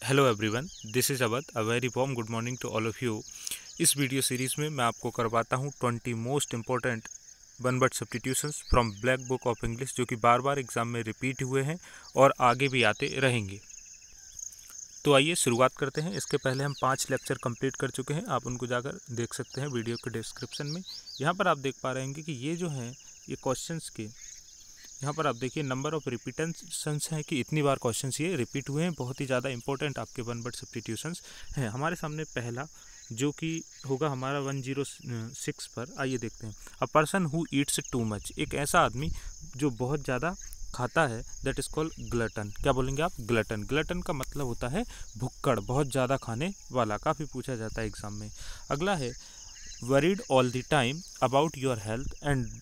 Hello everyone, this is Awadh. A very warm good morning to all of you. इस video series में मैं आपको करवाता हूँ 20 most important one word substitutions from Black Book of English, जो कि बार बार exam में रिपीट हुए हैं और आगे भी आते रहेंगे। तो आइए शुरुआत करते हैं। इसके पहले हम 5 लेक्चर कंप्लीट कर चुके हैं, आप उनको जाकर देख सकते हैं वीडियो के डिस्क्रिप्शन में। यहाँ पर आप देख पा रहे होंगे कि ये जो हैं ये क्वेश्चंस के, यहाँ पर आप देखिए नंबर ऑफ रिपीटेशंस हैं कि इतनी बार क्वेश्चंस ये रिपीट हुए हैं। बहुत ही ज़्यादा इंपॉर्टेंट आपके वन वर्ड सब्स्टिट्यूशंस हैं। हमारे सामने पहला जो कि होगा हमारा 106 पर, आइए देखते हैं। अ person who Yeats too much, एक ऐसा आदमी जो बहुत ज़्यादा खाता है, दैट इज़ कॉल्ड ग्लटन। क्या बोलेंगे आप? ग्लटन। ग्लटन का मतलब होता है भुक्कड़, बहुत ज़्यादा खाने वाला। काफ़ी पूछा जाता है एग्जाम में। अगला है worried all the time about your health and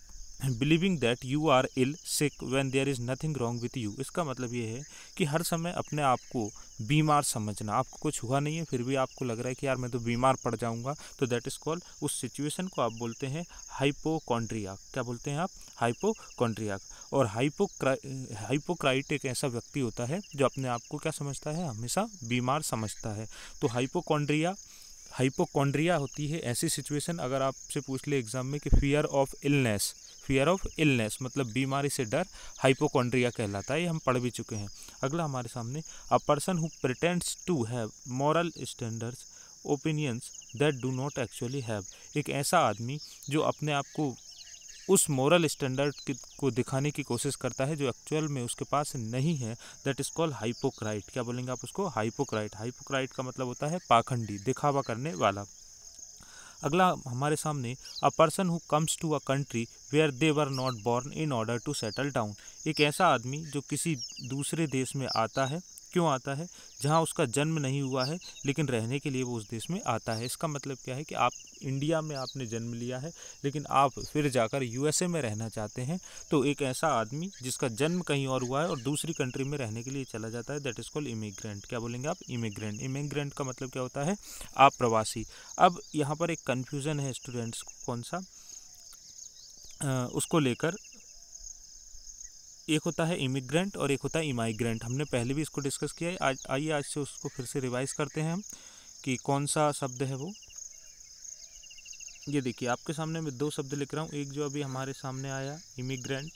believing that you are ill sick when there is nothing wrong with you. इसका मतलब ये है कि हर समय अपने आप को बीमार समझना। आपको कुछ हुआ नहीं है फिर भी आपको लग रहा है कि यार मैं तो बीमार पड़ जाऊंगा, तो दैट इज़ कॉल्ड, उस सिचुएशन को आप बोलते हैं हाइपोकॉन्ड्रियाक। क्या बोलते हैं आप? हाइपोकॉन्ड्रियाक। और हाइपोक्राइट एक ऐसा व्यक्ति होता है जो अपने आप को क्या समझता है? हमेशा बीमार समझता है। तो हाइपोकॉन्ड्रिया होती है ऐसी सिचुएशन, अगर आपसे पूछ ले एग्जाम में कि फियर ऑफ इलनेस मतलब बीमारी से डर, हाइपोकॉन्ड्रिया कहलाता है। ये हम पढ़ भी चुके हैं। अगला हमारे सामने, a person who pretends to have moral standards opinions that do not actually have, एक ऐसा आदमी जो अपने आप को उस मॉरल स्टैंडर्ड को दिखाने की कोशिश करता है जो एक्चुअल में उसके पास नहीं है, दैट इज कॉल्ड हाइपोक्राइट। क्या बोलेंगे आप उसको? हाइपोक्राइट। हाइपोक्राइट का मतलब होता है पाखंडी, दिखावा करने वाला। अगला हमारे सामने, a person who comes to a country where they were not born in order to settle down, एक ऐसा आदमी जो किसी दूसरे देश में आता है, क्यों आता है? जहाँ उसका जन्म नहीं हुआ है लेकिन रहने के लिए वो उस देश में आता है। इसका मतलब क्या है कि आप इंडिया में आपने जन्म लिया है लेकिन आप फिर जाकर यूएसए में रहना चाहते हैं, तो एक ऐसा आदमी जिसका जन्म कहीं और हुआ है और दूसरी कंट्री में रहने के लिए चला जाता है, दैट इज कॉल्ड इमिग्रेंट। क्या बोलेंगे आप? इमिग्रेंट। इमिग्रेंट का मतलब क्या होता है? आप प्रवासी। अब यहाँ पर एक कन्फ्यूज़न है स्टूडेंट्स को, कौन सा? उसको लेकर, एक होता है इमिग्रेंट और एक होता है इमाइग्रेंट। हमने पहले भी इसको डिस्कस किया है। आज से उसको फिर से रिवाइज करते हैं हम कि कौन सा शब्द है वो। ये देखिए आपके सामने मैं 2 शब्द लिख रहा हूँ, एक जो अभी हमारे सामने आया इमिग्रेंट,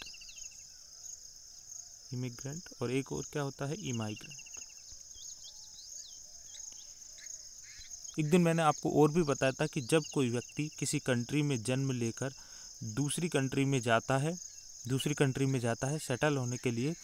और एक और क्या होता है? इमाइग्रेंट। एक दिन मैंने आपको और भी बताया था कि जब कोई व्यक्ति किसी कंट्री में जन्म लेकर दूसरी कंट्री में जाता है सेटल होने के लिए,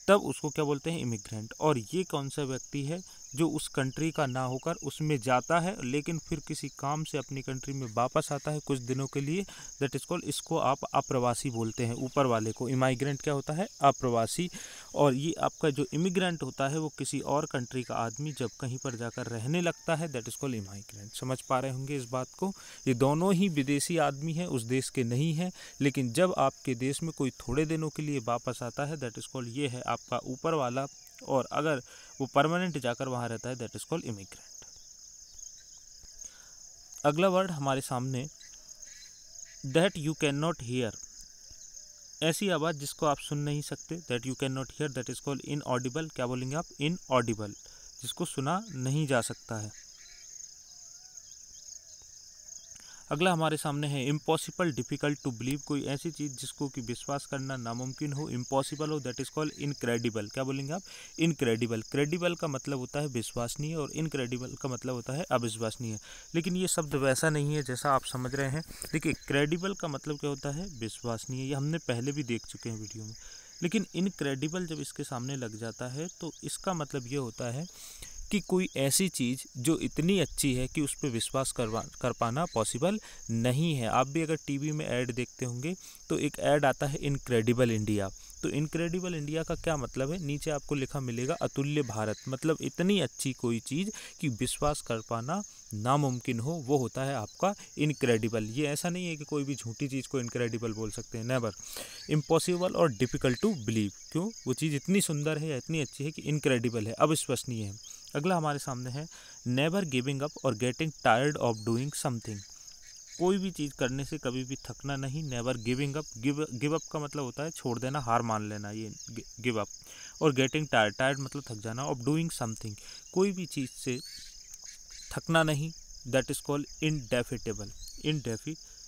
तब उसको क्या बोलते हैं? इमिग्रेंट। और ये कौन सा व्यक्ति है जो उस कंट्री का ना होकर उसमें जाता है लेकिन फिर किसी काम से अपनी कंट्री में वापस आता है कुछ दिनों के लिए, दैट इज कॉल्ड, इसको आप अप्रवासी बोलते हैं, ऊपर वाले को। इमाइग्रेंट क्या होता है? अप्रवासी। और ये आपका जो इमिग्रेंट होता है वो किसी और कंट्री का आदमी जब कहीं पर जाकर रहने लगता है, दैट इज कॉल्ड इमाइग्रेंट। समझ पा रहे होंगे इस बात को? ये दोनों ही विदेशी आदमी हैं, उस देश के नहीं हैं, लेकिन जब आपके देश में कोई थोड़े दिनों के लिए वापस आता है, दैट इज कॉल्ड, ये है आपका ऊपर वाला। और अगर वो परमानेंट जाकर वहाँ रहता है, दैट इज कॉल्ड इमिग्रेंट। अगला वर्ड हमारे सामने, that you can not here, ऐसी आवाज़ जिसको आप सुन नहीं सकते, that you can not here, that is called inaudible. क्या बोलेंगे आप? इनऑडिबल, जिसको सुना नहीं जा सकता है। अगला हमारे सामने है इम्पॉसिबल, डिफिकल्ट टू बिलीव, कोई ऐसी चीज़ जिसको कि विश्वास करना नामुमकिन हो, इम्पॉसिबल हो, दैट इज कॉल्ड इनक्रेडिबल। क्या बोलेंगे आप? इनक्रेडिबल। क्रेडिबल का मतलब होता है विश्वसनीय और इनक्रेडिबल का मतलब होता है अविश्वसनीय। लेकिन ये शब्द वैसा नहीं है जैसा आप समझ रहे हैं। देखिए क्रेडिबल का मतलब क्या होता है? विश्वसनीय। ये हमने पहले भी देख चुके हैं वीडियो में। लेकिन इनक्रेडिबल जब इसके सामने लग जाता है तो इसका मतलब ये होता है कि कोई ऐसी चीज़ जो इतनी अच्छी है कि उस पर विश्वास कर पाना पॉसिबल नहीं है। आप भी अगर टीवी में ऐड देखते होंगे तो एक ऐड आता है इनक्रेडिबल इंडिया। तो इनक्रेडिबल इंडिया का क्या मतलब है? नीचे आपको लिखा मिलेगा अतुल्य भारत, मतलब इतनी अच्छी कोई चीज़ कि विश्वास कर पाना नामुमकिन हो, वो होता है आपका इनक्रेडिबल। ये ऐसा नहीं है कि कोई भी झूठी चीज़ को इनक्रेडिबल बोल सकते हैं, नेवर। इम्पॉसिबल और डिफ़िकल्ट टू बिलीव, क्यों? वो चीज़ इतनी सुंदर है या इतनी अच्छी है कि इनक्रेडिबल है, अविश्वसनीय है। अगला हमारे सामने है नेवर गिविंग अप और getting tired of doing something. कोई भी चीज़ करने से कभी भी थकना नहीं, never giving up, give up का मतलब होता है छोड़ देना, हार मान लेना, ये गिव अप। और गेटिंग टायर्ड, टायर्ड मतलब थक जाना। ऑफ डूइंग समथिंग, कोई भी चीज़ से थकना नहीं, दैट इज़ कॉल्ड इनडेफिटेबल।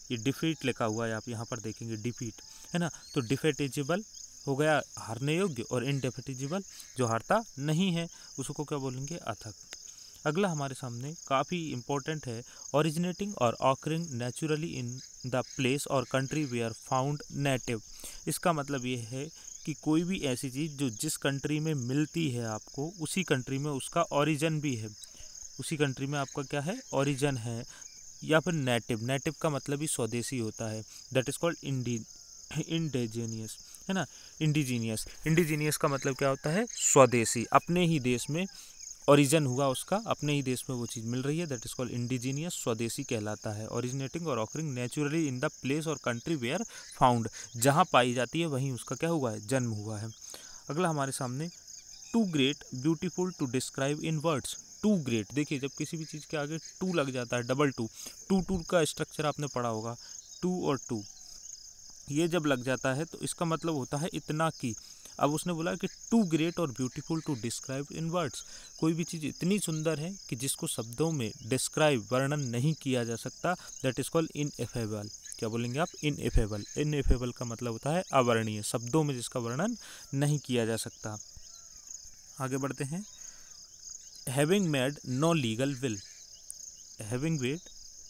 ये डिफीट लिखा हुआ है, आप यहाँ पर देखेंगे डिफीट, है ना। तो डिफेटिजेबल हो गया हारने योग्य, और इनडेफिटेजिबल जो हारता नहीं है उसको क्या बोलेंगे, अथक। अगला हमारे सामने काफ़ी इंपॉर्टेंट है, ओरिजिनेटिंग और occurring naturally in the place और कंट्री वेयर फाउंड नेटिव। इसका मतलब ये है कि कोई भी ऐसी चीज़ जो जिस कंट्री में मिलती है आपको, उसी कंट्री में उसका ओरिजिन भी है, उसी कंट्री में आपका क्या है, ओरिजिन है। या फिर नेटिव, नेटिव का मतलब ही स्वदेशी होता है, दैट इज़ कॉल्ड इंडिजीनियस, है ना। इंडिजीनियस का मतलब क्या होता है, स्वदेशी, अपने ही देश में ओरिजिन हुआ उसका, अपने ही देश में वो चीज़ मिल रही है, दैट इज कॉल्ड इंडिजीनियस, स्वदेशी कहलाता है। ओरिजिनेटिंग और occurring naturally in the place और कंट्री वेयर फाउंड, जहाँ पाई जाती है वहीं उसका क्या हुआ है, जन्म हुआ है। अगला हमारे सामने too great beautiful to describe in words. Too great, देखिए जब किसी भी चीज़ के आगे टू लग जाता है, डबल टू, टू का स्ट्रक्चर आपने पढ़ा होगा, टू और टू, ये जब लग जाता है तो इसका मतलब होता है इतना की। अब उसने बोला कि टू ग्रेट और beautiful to describe in words, कोई भी चीज़ इतनी सुंदर है कि जिसको शब्दों में डिस्क्राइब, वर्णन नहीं किया जा सकता, दैट इज़ कॉल्ड इनएफेबल। क्या बोलेंगे आप, इनएफेबल। इनएफेबल का मतलब होता है अवर्णीय, शब्दों में जिसका वर्णन नहीं किया जा सकता। आगे बढ़ते हैं, having made no legal will, having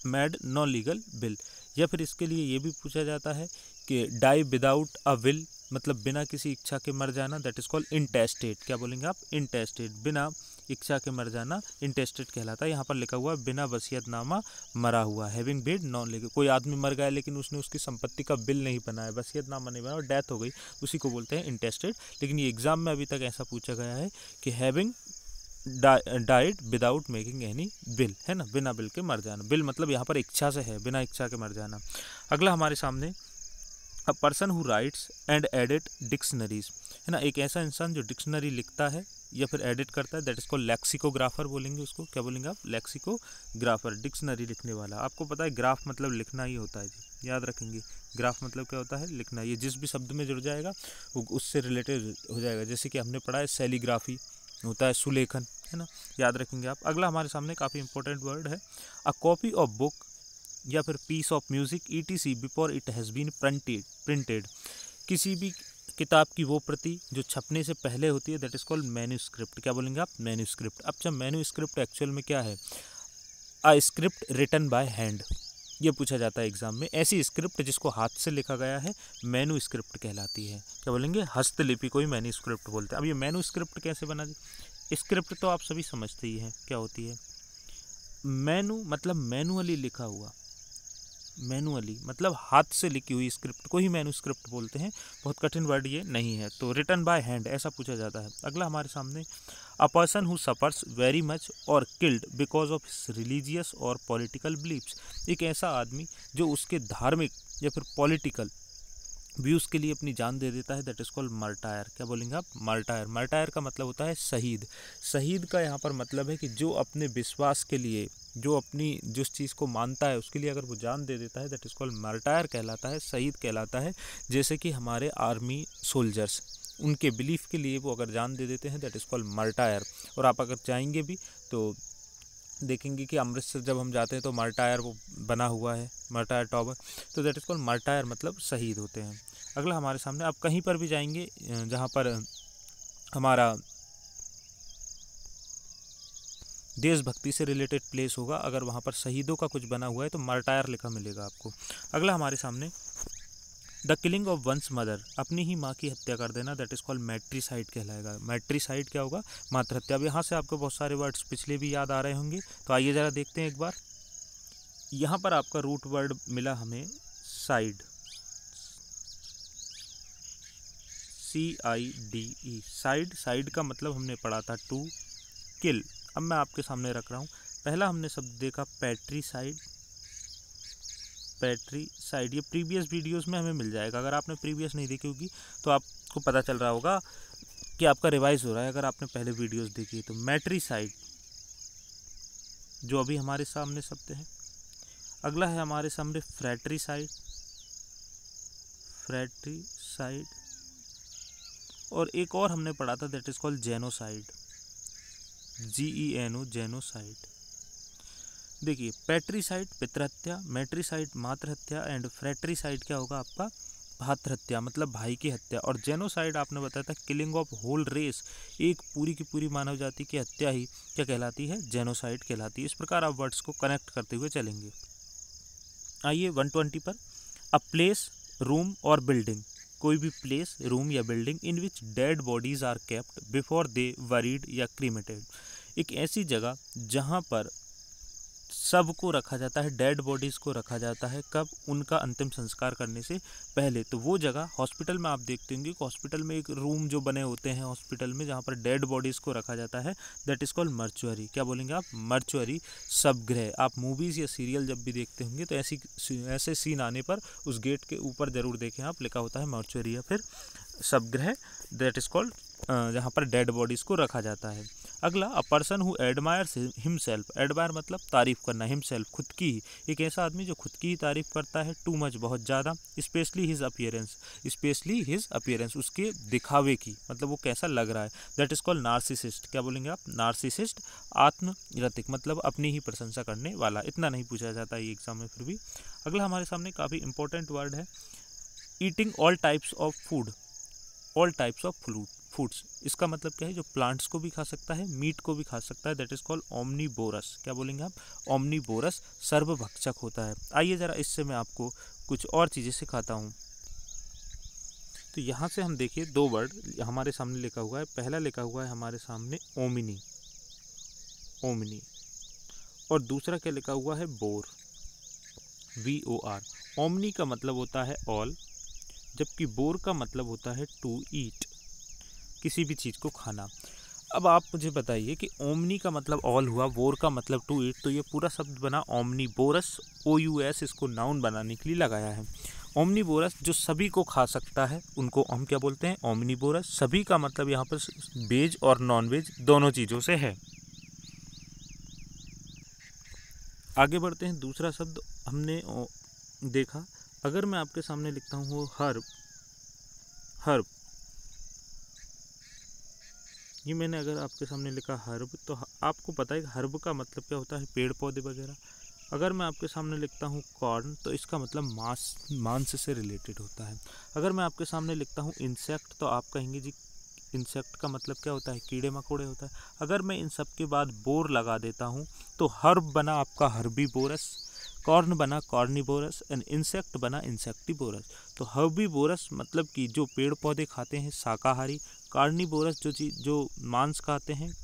made no legal will, या फिर इसके लिए ये भी पूछा जाता है कि डाई विदाउट अ विल, मतलब बिना किसी इच्छा के मर जाना, दैट इज कॉल्ड इंटेस्टेट। क्या बोलेंगे आप, इंटेस्टेट, बिना इच्छा के मर जाना इंटेस्टेट कहलाता है। यहाँ पर लिखा हुआ है बिना वसीयतनामा मरा हुआ, हैविंग बीड नॉन लेके, कोई आदमी मर गया लेकिन उसने उसकी संपत्ति का बिल नहीं बनाया, वसीयतनामा नहीं बनाया और डेथ हो गई, उसी को बोलते हैं इंटेस्टेट। लेकिन ये एग्जाम में अभी तक ऐसा पूछा गया है कि having died without making any bill, है ना, बिना बिल के मर जाना। बिल मतलब यहाँ पर इच्छा से है, बिना इच्छा के मर जाना। अगला हमारे सामने, a person who rights and edit dictionaries, है ना, एक ऐसा इंसान जो डिक्शनरी लिखता है या फिर एडिट करता है, दैट इज कॉल्ड लेक्सिकोग्राफर बोलेंगे उसको। क्या बोलेंगे आप, लेक्सिकोग्राफर, डिक्शनरी लिखने वाला। आपको पता है ग्राफ मतलब लिखना ही होता है जी, याद रखेंगे, ग्राफ मतलब क्या होता है, लिखना। ये जिस भी शब्द में जुड़ जाएगा वो उससे रिलेटेड हो जाएगा, जैसे कि हमने पढ़ा है सेलीग्राफी होता है सुलेखन, है ना, याद रखेंगे आप। अगला हमारे सामने काफ़ी इंपॉर्टेंट वर्ड है, अ कॉपी ऑफ बुक या फिर piece of music etc before it has been printed, किसी भी किताब की वो प्रति जो छपने से पहले होती है, दैट इज कॉल्ड मैन्यूस्क्रिप्ट। क्या बोलेंगे आप, मैन्यूस्क्रिप्ट। अब जब मैन्यूस्क्रिप्ट एक्चुअल में क्या है, a script written by hand, ये पूछा जाता है एग्जाम में। ऐसी स्क्रिप्ट जिसको हाथ से लिखा गया है मैन्यूस्क्रिप्ट कहलाती है। क्या बोलेंगे, हस्तलिपि को ही मैन्यूस्क्रिप्ट बोलते हैं। अब ये मैन्यूस्क्रिप्ट कैसे बना, स्क्रिप्ट तो आप सभी समझते ही हैं क्या होती है। मैनू मतलब मैनुअली लिखा हुआ, मैनुअली मतलब हाथ से लिखी हुई स्क्रिप्ट को ही मैन्यूस्क्रिप्ट बोलते हैं। बहुत कठिन वर्ड ये नहीं है, तो रिटन बाय हैंड ऐसा पूछा जाता है। अगला हमारे सामने, a person who suffers very much और killed because of his religious और पॉलिटिकल बिलीव्स, एक ऐसा आदमी जो उसके धार्मिक या फिर पॉलिटिकल व्यूज़ के लिए अपनी जान दे देता है, दैट इज़ कॉल्ड मार्टायर। क्या बोलेंगे आप, मार्टायर। मार्टायर का मतलब होता है शहीद। शहीद का यहाँ पर मतलब है कि जो अपने विश्वास के लिए, जो अपनी जिस चीज़ को मानता है उसके लिए अगर वो जान दे देता है, दैट इज़ कॉल्ड मार्टायर कहलाता है, शहीद कहलाता है। जैसे कि हमारे आर्मी सोल्जर्स, उनके बिलीफ के लिए वो अगर जान दे देते हैं, दैट इज़ कॉल्ड मार्टायर। और आप अगर चाहेंगे भी तो देखेंगे कि अमृतसर जब हम जाते हैं तो मार्टायर वो बना हुआ है, मार्टायर टॉवर, तो दैट इज़ कॉल्ड मार्टायर, मतलब शहीद होते हैं। अगला हमारे सामने, आप कहीं पर भी जाएंगे जहाँ पर हमारा देशभक्ति से रिलेटेड प्लेस होगा, अगर वहाँ पर शहीदों का कुछ बना हुआ है तो मार्टायर लिखा मिलेगा आपको। अगला हमारे सामने, the killing of one's mother, अपनी ही माँ की हत्या कर देना, दैट इज़ कॉल्ड मैट्रीसाइड कहलाएगा। मैट्रीसाइड क्या होगा, मातृ हत्या। अब यहाँ से आपको बहुत सारे वर्ड्स पिछले भी याद आ रहे होंगे, तो आइए ज़रा देखते हैं एक बार। यहाँ पर आपका रूट वर्ड मिला हमें साइड, CIDE, साइड। साइड का मतलब हमने पढ़ा था टू किल। अब मैं आपके सामने रख रहा हूँ, पहला हमने शब्द देखा पैट्रीसाइड, पैट्रीसाइड, ये प्रीवियस वीडियोस में हमें मिल जाएगा। अगर आपने प्रीवियस नहीं देखी होगी तो आपको पता चल रहा होगा कि आपका रिवाइज हो रहा है, अगर आपने पहले वीडियोस देखी तो। मैट्रीसाइड जो अभी हमारे सामने शब्द है। अगला है हमारे सामने फ्रैट्रिसाइड, और एक और हमने पढ़ा था that is called genocide, GENO, genocide. देखिए पैट्रिसाइड पितृहत्या, मैट्रिसाइड मातृहत्या एंड फ्रैट्रिसाइड क्या होगा आपका भातृहत्या, मतलब भाई की हत्या, और जेनोसाइड आपने बताया था किलिंग ऑफ होल रेस, एक पूरी की पूरी मानव जाति की हत्या ही क्या कहलाती है, जेनोसाइड कहलाती है। इस प्रकार आप वर्ड्स को कनेक्ट करते हुए चलेंगे। आइए 120 पर, अ प्लेस, रूम और बिल्डिंग, कोई भी प्लेस, रूम या building in which dead bodies are kept before they buried या क्रीमेटेड, एक ऐसी जगह जहाँ पर सबको रखा जाता है, डेड बॉडीज़ को रखा जाता है, कब, उनका अंतिम संस्कार करने से पहले। तो वो जगह हॉस्पिटल में आप देखते होंगे कि हॉस्पिटल में एक रूम जो बने होते हैं हॉस्पिटल में जहाँ पर डेड बॉडीज़ को रखा जाता है, दैट इज़ कॉल्ड मर्चुअरी। क्या बोलेंगे आप, मर्चुअरी शवगृह। आप मूवीज़ या सीरियल जब भी देखते होंगे तो ऐसे सीन आने पर उस गेट के ऊपर ज़रूर देखें आप, लिखा होता है मर्चुअरी या फिर शवगृह, दैट इज़ कॉल्ड जहाँ पर डेड बॉडीज़ को रखा जाता है। अगला, अ person who admires himself, admire मतलब तारीफ़ करना, हिमसेल्फ खुद की ही, एक ऐसा आदमी जो खुद की ही तारीफ़ करता है, टू मच बहुत ज़्यादा, स्पेशली हिज अपीयरेंस, उसके दिखावे की, मतलब वो कैसा लग रहा है, दैट इज़ कॉल्ड नार्सिसिस्ट। क्या बोलेंगे आप, नार्सिसिस्ट, आत्मरतिक मतलब अपनी ही प्रशंसा करने वाला। इतना नहीं पूछा जाता है एग्जाम में फिर भी। अगला हमारे सामने काफ़ी इंपॉर्टेंट वर्ड है, eating all types of food, all types of foods, इसका मतलब क्या है, जो प्लांट्स को भी खा सकता है, मीट को भी खा सकता है, दैट इज कॉल्ड ओमनीबोरस। क्या बोलेंगे आप, ओमनीबोरस, सर्वभक्षक होता है। आइए ज़रा इससे मैं आपको कुछ और चीज़ें सिखाता हूँ। तो यहाँ से हम देखिए दो वर्ड हमारे सामने लिखा हुआ है। पहला लिखा हुआ है हमारे सामने ओमिनी, ओमिनी, और दूसरा क्या लिखा हुआ है, बोर, VOR। ओमनी का मतलब होता है ऑल, जबकि बोर का मतलब होता है टू ईट, किसी भी चीज़ को खाना। अब आप मुझे बताइए कि ओमनी का मतलब ऑल हुआ, बोर का मतलब टू ईट, तो ये पूरा शब्द बना ओमनीबोरस, OUS इसको नाउन बनाने के लिए लगाया है। ओमनीबोरस जो सभी को खा सकता है उनको हम क्या बोलते हैं, ओमनीबोरस। सभी का मतलब यहाँ पर वेज और नॉन वेज दोनों चीज़ों से है। आगे बढ़ते हैं, दूसरा शब्द हमने देखा, अगर मैं आपके सामने लिखता हूँ वो हर्ब, हर्ब, ये मैंने अगर आपके सामने लिखा हर्ब, तो आपको पता है कि हर्ब का मतलब क्या होता है, पेड़ पौधे वगैरह। अगर मैं आपके सामने लिखता हूँ कॉर्न, तो इसका मतलब मांस से रिलेटेड होता है। अगर मैं आपके सामने लिखता हूँ इंसेक्ट, तो आप कहेंगे जी इंसेक्ट का मतलब क्या होता है, कीड़े मकोड़े होता है। अगर मैं इन सब के बाद बोर लगा देता हूँ तो हर्ब बना आपका हर्बीबोरस, कॉर्न बना कॉर्निबोरस एंड इंसेक्ट बना इंसेक्टिबोरस। तो हर्बीबोरस मतलब कि जो पेड़ पौधे खाते हैं शाकाहारी, कार्निबोरस जो मांस खाते हैं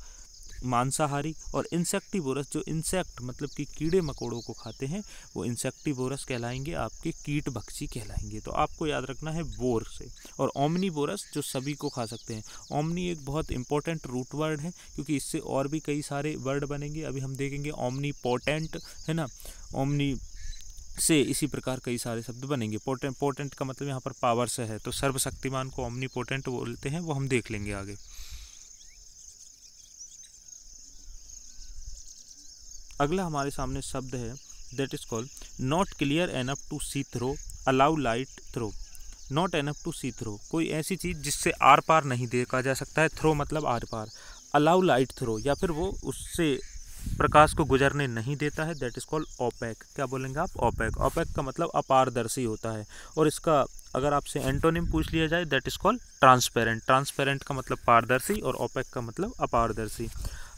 मांसाहारी, और इंसेक्टिबोरस जो इंसेक्ट मतलब कि कीड़े मकोड़ों को खाते हैं वो इंसेक्टिबोरस कहलाएंगे, आपके कीट भक्षी कहलाएंगे। तो आपको याद रखना है बोर से। और ओमनीबोरस जो सभी को खा सकते हैं। ओमनी एक बहुत इंपॉर्टेंट रूट वर्ड है क्योंकि इससे और भी कई सारे वर्ड बनेंगे, अभी हम देखेंगे ओमनीपोटेंट है ना, ओमनी से इसी प्रकार कई सारे शब्द बनेंगे। पोटेंट का मतलब यहाँ पर पावर से है, तो सर्वशक्तिमान को ओमनीपोटेंट बोलते हैं, वो हम देख लेंगे आगे। अगला हमारे सामने शब्द है that is called not clear enough to see through, allow light through. Not enough to see through, कोई ऐसी चीज़ जिससे आर पार नहीं देखा जा सकता है, थ्रो मतलब आर पार। अलाउ लाइट थ्रो, या फिर वो उससे प्रकाश को गुजरने नहीं देता है, दैट इज कॉल्ड ओपेक। क्या बोलेंगे आप, ओपेक। ओपेक का मतलब अपारदर्शी होता है, और इसका अगर आपसे एंटोनिम पूछ लिया जाए that is called transparent. Transparent का मतलब पारदर्शी और ओपेक का मतलब अपारदर्शी।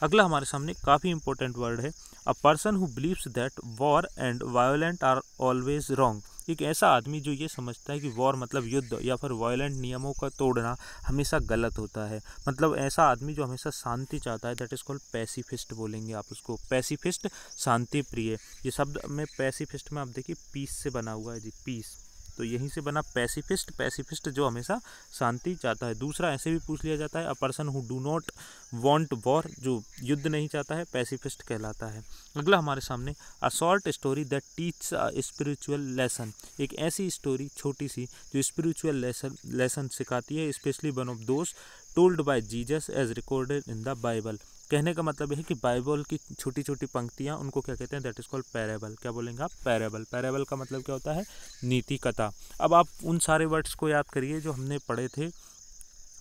अगला हमारे सामने काफ़ी इंपॉर्टेंट वर्ड है, a person who believes that war and violent are always wrong. एक ऐसा आदमी जो ये समझता है कि वॉर मतलब युद्ध या फिर वायलेंट नियमों का तोड़ना हमेशा गलत होता है, मतलब ऐसा आदमी जो हमेशा शांति चाहता है, दैट इज कॉल्ड पैसिफिस्ट बोलेंगे आप उसको। पैसिफिस्ट, शांति प्रिय। ये शब्द में पैसिफिस्ट में आप देखिए पीस से बना हुआ है जी, पीस, तो यहीं से बना पैसिफिस्ट। पैसिफिस्ट जो हमेशा शांति चाहता है। दूसरा ऐसे भी पूछ लिया जाता है, a person who do not want war, जो युद्ध नहीं चाहता है, पैसिफिस्ट कहलाता है। अगला हमारे सामने a short story that teach a spiritual lesson. एक ऐसी स्टोरी छोटी सी जो स्पिरिचुअल लेसन सिखाती है, specially one of those told by Jesus as recorded in the Bible. कहने का मतलब है कि बाइबल की छोटी छोटी पंक्तियाँ, उनको क्या कहते हैं, दैट इज कॉल्ड पैराबल। क्या बोलेंगे आप, पैराबल। पैराबल का मतलब क्या होता है, नीति कथा। अब आप उन सारे वर्ड्स को याद करिए जो हमने पढ़े थे,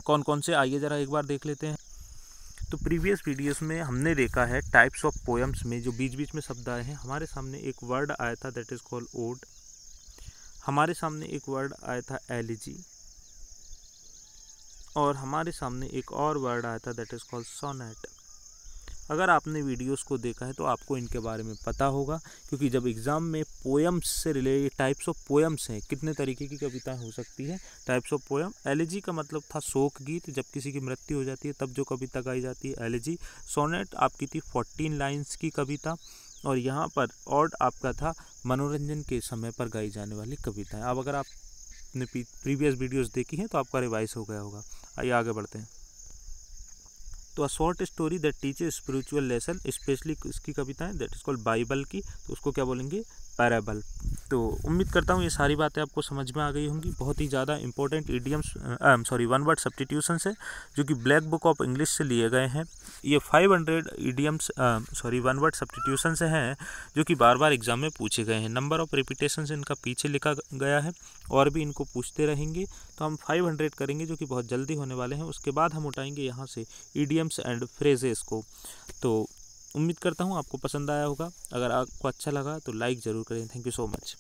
कौन कौन से, आइए ज़रा एक बार देख लेते हैं। तो प्रीवियस वीडियोस में हमने देखा है टाइप्स ऑफ पोएम्स में जो बीच बीच में शब्द आए हैं। हमारे सामने एक वर्ड आया था दैट इज कॉल्ड ओड, हमारे सामने एक वर्ड आया था एलिजी, और हमारे सामने एक और वर्ड आया था दैट इज कॉल्ड सोनेट। अगर आपने वीडियोस को देखा है तो आपको इनके बारे में पता होगा, क्योंकि जब एग्ज़ाम में पोएम्स से रिलेटेड टाइप्स ऑफ पोएम्स हैं, कितने तरीके की कविताएं हो सकती है, टाइप्स ऑफ पोएम। एलिजी का मतलब था शोक गीत, जब किसी की मृत्यु हो जाती है तब जो कविता गाई जाती है, एलिजी। सोनेट आपकी थी 14 लाइन्स की कविता, और यहाँ पर ऑड आपका था मनोरंजन के समय पर गाई जाने वाली कविताएँ। अब अगर आपने प्रीवियस वीडियोज़ देखी हैं तो आपका रिवाइज हो गया होगा। आइए आगे बढ़ते हैं। तो a short story that teaches spiritual lesson, specially इसकी कविताएं दैट इज कॉल्ड बाइबल की, तो उसको क्या बोलेंगे, पैराबल। तो उम्मीद करता हूँ ये सारी बातें आपको समझ में आ गई होंगी। बहुत ही ज़्यादा important idioms one word substitutions है जो कि ब्लैक बुक ऑफ इंग्लिश से लिए गए हैं। ये 500 इडियम्स वन वर्ड सब्स्टिट्यूशंस हैं जो कि बार बार एग्जाम में पूछे गए हैं। नंबर ऑफ रिपीटेशंस इनका पीछे लिखा गया है, और भी इनको पूछते रहेंगे। तो हम 500 करेंगे जो कि बहुत जल्दी होने वाले हैं। उसके बाद हम उठाएंगे यहाँ से इडियम्स एंड फ्रेजेस को। तो उम्मीद करता हूँ आपको पसंद आया होगा। अगर आपको अच्छा लगा तो लाइक ज़रूर करें। Thank you so much.